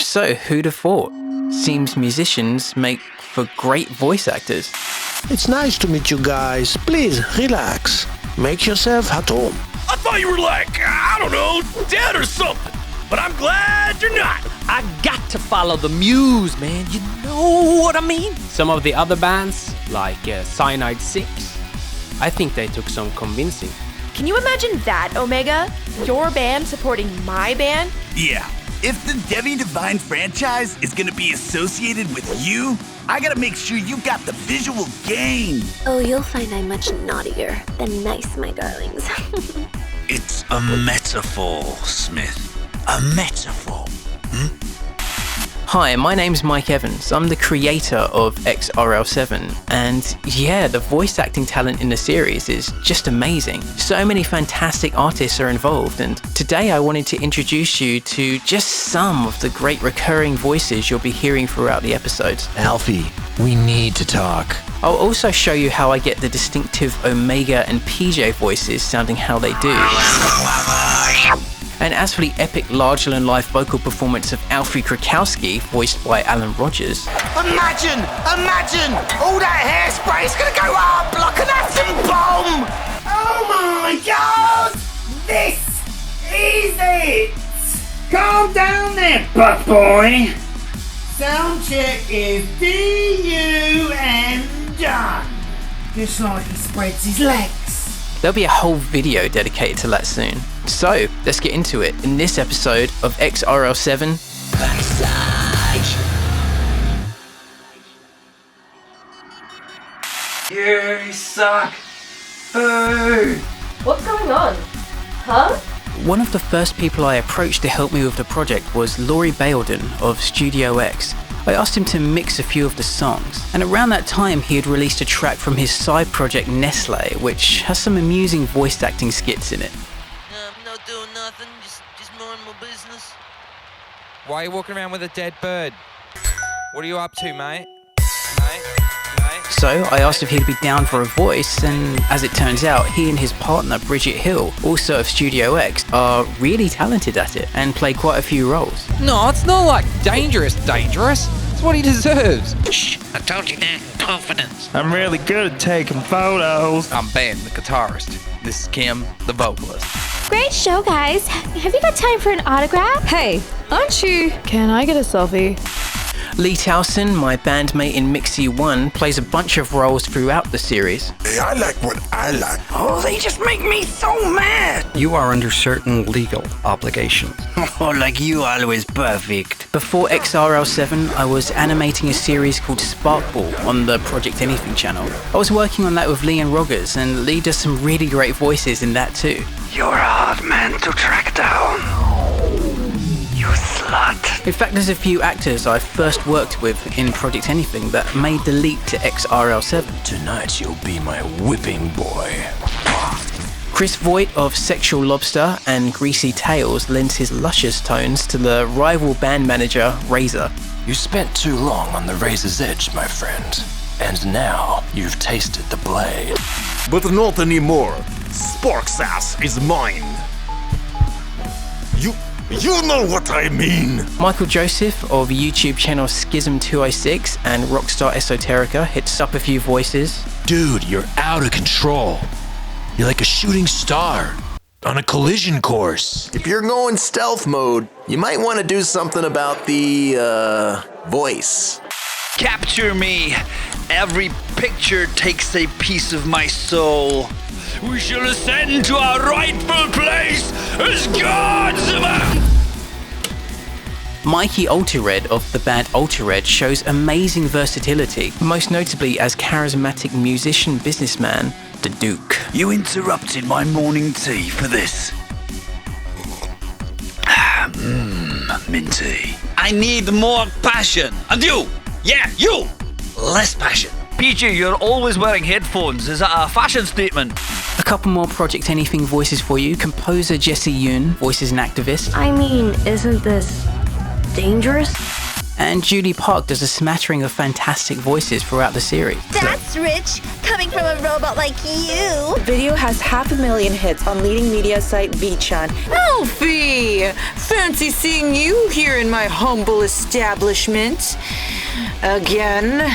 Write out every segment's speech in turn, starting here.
So, who'd have thought? Seems musicians make for great voice actors. It's nice to meet you guys. Please, relax. Make yourself at home. I thought you were like, I don't know, dead or something. But I'm glad you're not. I got to follow the muse, man. You know what I mean? Some of the other bands, like Cyanide 6, I think they took some convincing. Can you imagine that, Omega? Your band supporting my band? Yeah. If the Debbie Divine franchise is gonna be associated with you, I gotta make sure you got the visual gain. Oh, you'll find I'm much naughtier than nice, my darlings. It's a metaphor, Smith. A metaphor. Hi, my name's Mike Evans. I'm the creator of X-RL7, and yeah, the voice acting talent in the series is just amazing. So many fantastic artists are involved, and today I wanted to introduce you to just some of the great recurring voices you'll be hearing throughout the episodes. Alfie, we need to talk. I'll also show you how I get the distinctive Omega and PJ voices sounding how they do. And as for the epic larger-than-life vocal performance of Alfie Krakowski, voiced by Alan Rogers. Imagine! All that hairspray's gonna go up like an atom bomb! Oh my God! This is it! Calm down there, butt boy! Sound check is D-U-N done. Just like he spreads his legs. There'll be a whole video dedicated to that soon. So, let's get into it in this episode of X-RL7 Backstage! You suck. Boo. What's going on? Huh? One of the first people I approached to help me with the project was Laurie Bailden of Studio X. I asked him to mix a few of the songs, and around that time he had released a track from his side project Nestle, which has some amusing voice acting skits in it. I'm not doing nothing, just minding my business. Why are you walking around with a dead bird? What are you up to, mate? So I asked if he'd be down for a voice, and as it turns out, he and his partner Bridget Hill, also of Studio X, are really talented at it and play quite a few roles. No, it's not like dangerous. It's what he deserves. Shh, I told you that in confidence. I'm really good at taking photos. I'm Ben, the guitarist. This is Kim, the vocalist. Great show, guys. Have you got time for an autograph? Hey, aren't you? Can I get a selfie? Lee Towson, my bandmate in Mixie 1, plays a bunch of roles throughout the series. Hey, I like what I like. Oh, they just make me so mad! You are under certain legal obligations. Oh, like you always perfect. Before X-RL7, I was animating a series called Sparkball on the Project Anything channel. I was working on that with Lee and Rogers, and Lee does some really great voices in that too. You're a hard man to track down. You slut. In fact, there's a few actors I first worked with in Project Anything that made the leap to X-RL7. Tonight you'll be my whipping boy. Chris Voight of Sexual Lobster and Greasy Tales lends his luscious tones to the rival band manager, Razor. You spent too long on the razor's edge, my friend. And now you've tasted the blade. But not anymore. Spark's ass is mine. You know what I mean. Michael Joseph of YouTube channel Schism206 and Rockstar Esoterica hits up a few voices. Dude, you're out of control. You're like a shooting star on a collision course. If you're going stealth mode, you might want to do something about the, voice. Capture me. Every picture takes a piece of my soul. We shall ascend to our rightful place as gods. Mikey Altered of the band Altered shows amazing versatility, most notably as charismatic musician businessman, the Duke. You interrupted my morning tea for this. Minty. I need more passion. And you? Yeah, you! Less passion. PG, you're always wearing headphones. Is that a fashion statement? A couple more Project Anything voices for you. Composer Jesse Yoon voices an activist. I mean, isn't this dangerous? And Judy Park does a smattering of fantastic voices throughout the series. That's rich, coming from a robot like you. Video has 500,000 hits on leading media site VChan. Alfie! Fancy seeing you here in my humble establishment. Again.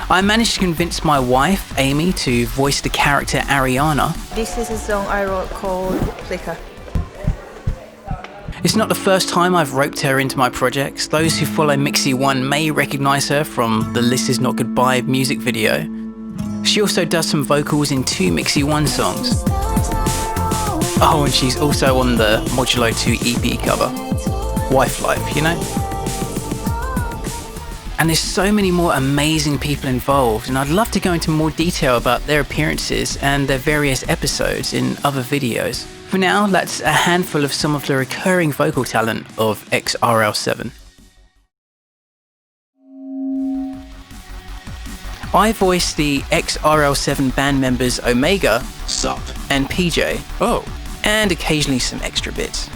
I managed to convince my wife, Amy, to voice the character Ariana. This is a song I wrote called Flicker. It's not the first time I've roped her into my projects. Those who follow Mixie1 may recognize her from the This Is Not Goodbye music video. She also does some vocals in 2 Mixie1 songs. Oh, and she's also on the Modulo 2 EP cover. Wife life, you know? And there's so many more amazing people involved, and I'd love to go into more detail about their appearances and their various episodes in other videos. For now, that's a handful of some of the recurring vocal talent of X-RL7. I voiced the X-RL7 band members Omega, Sup, and PJ. Oh. And occasionally some extra bits.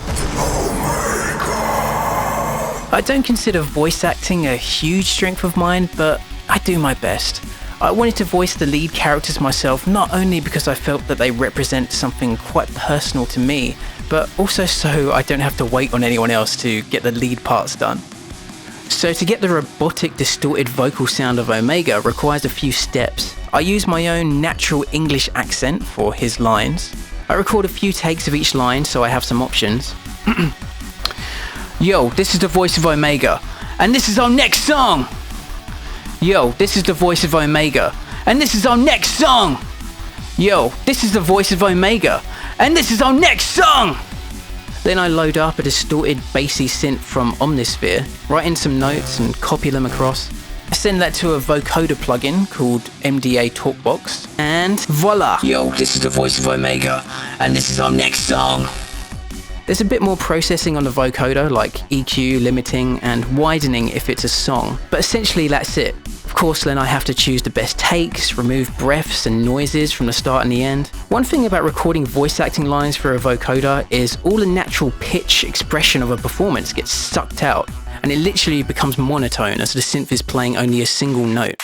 I don't consider voice acting a huge strength of mine, but I do my best. I wanted to voice the lead characters myself, not only because I felt that they represent something quite personal to me, but also so I don't have to wait on anyone else to get the lead parts done. So to get the robotic, distorted vocal sound of Omega requires a few steps. I use my own natural English accent for his lines. I record a few takes of each line so I have some options. Yo, this is the voice of Omega, and this is our next song! Yo, this is the voice of Omega, and this is our next song! Yo, this is the voice of Omega, and this is our next song! Then I load up a distorted bassy synth from Omnisphere, write in some notes and copy them across. I send that to a vocoder plugin called MDA Talkbox, and voila! Yo, this is the voice of Omega, and this is our next song! There's a bit more processing on the vocoder, like EQ, limiting, and widening if it's a song, but essentially that's it. Of course, then I have to choose the best takes, remove breaths and noises from the start and the end. One thing about recording voice acting lines for a vocoder is all the natural pitch expression of a performance gets sucked out, and it literally becomes monotone as the synth is playing only a single note.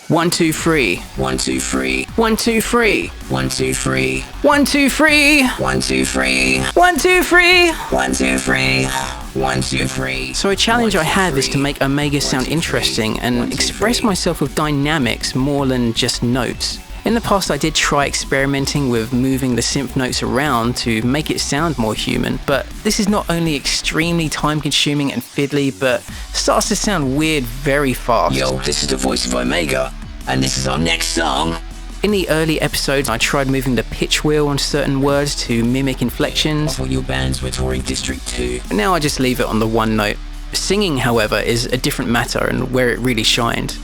1, 2, 3. 1, 2, 3. 1, 2, 3. 1, 2, 3. 1, 2, 3. 1, 2, 3. 1, 2, 3. 1, 2, 3. 1, 2, 3. So a challenge I have is to make Omega sound interesting and express myself with dynamics more than just notes. In the past I did try experimenting with moving the synth notes around to make it sound more human, but this is not only extremely time consuming and fiddly, but starts to sound weird very fast. Yo, this is the voice of Omega, and this is our next song. In the early episodes I tried moving the pitch wheel on certain words to mimic inflections. Of all your bands we're touring District 2. But now I just leave it on the one note. Singing, however, is a different matter and where it really shined.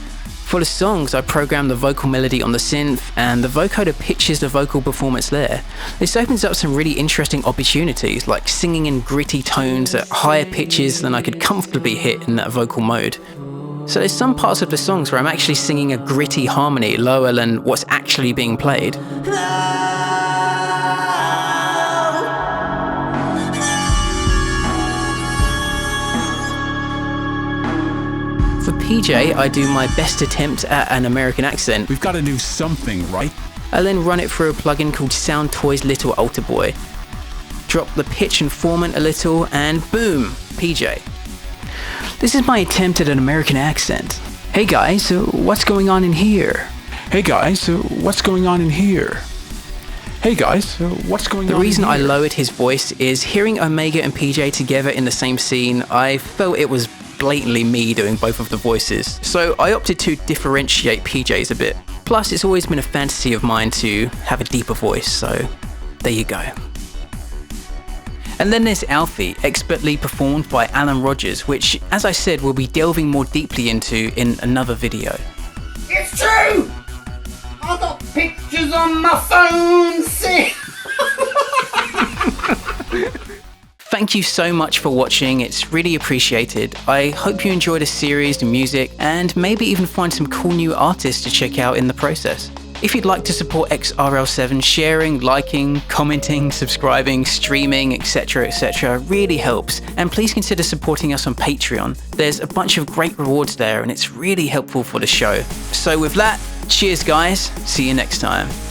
For the songs, I program the vocal melody on the synth, and the vocoder pitches the vocal performance there. This opens up some really interesting opportunities, like singing in gritty tones at higher pitches than I could comfortably hit in that vocal mode. So there's some parts of the songs where I'm actually singing a gritty harmony lower than what's actually being played. For PJ, I do my best attempt at an American accent. We've got to do something, right? I then run it through a plugin called Sound Toy's Little Alter Boy. Drop the pitch and formant a little, and boom, PJ. This is my attempt at an American accent. Hey guys, what's going on in here? Hey guys, what's going on in here? Hey guys, what's going on in here? The reason I lowered his voice is hearing Omega and PJ together in the same scene, I felt it was blatantly me doing both of the voices, so I opted to differentiate PJ's a bit. Plus, it's always been a fantasy of mine to have a deeper voice, so there you go. And then there's Alfie, expertly performed by Alan Rogers, which, as I said, we'll be delving more deeply into in another video. It's true! I got pictures on my phone, see? Thank you so much for watching, it's really appreciated. I hope you enjoy the series, the music, and maybe even find some cool new artists to check out in the process. If you'd like to support X-RL7, sharing, liking, commenting, subscribing, streaming, etc. really helps, and please consider supporting us on Patreon. There's a bunch of great rewards there and it's really helpful for the show. So with that, Cheers, guys. See you next time.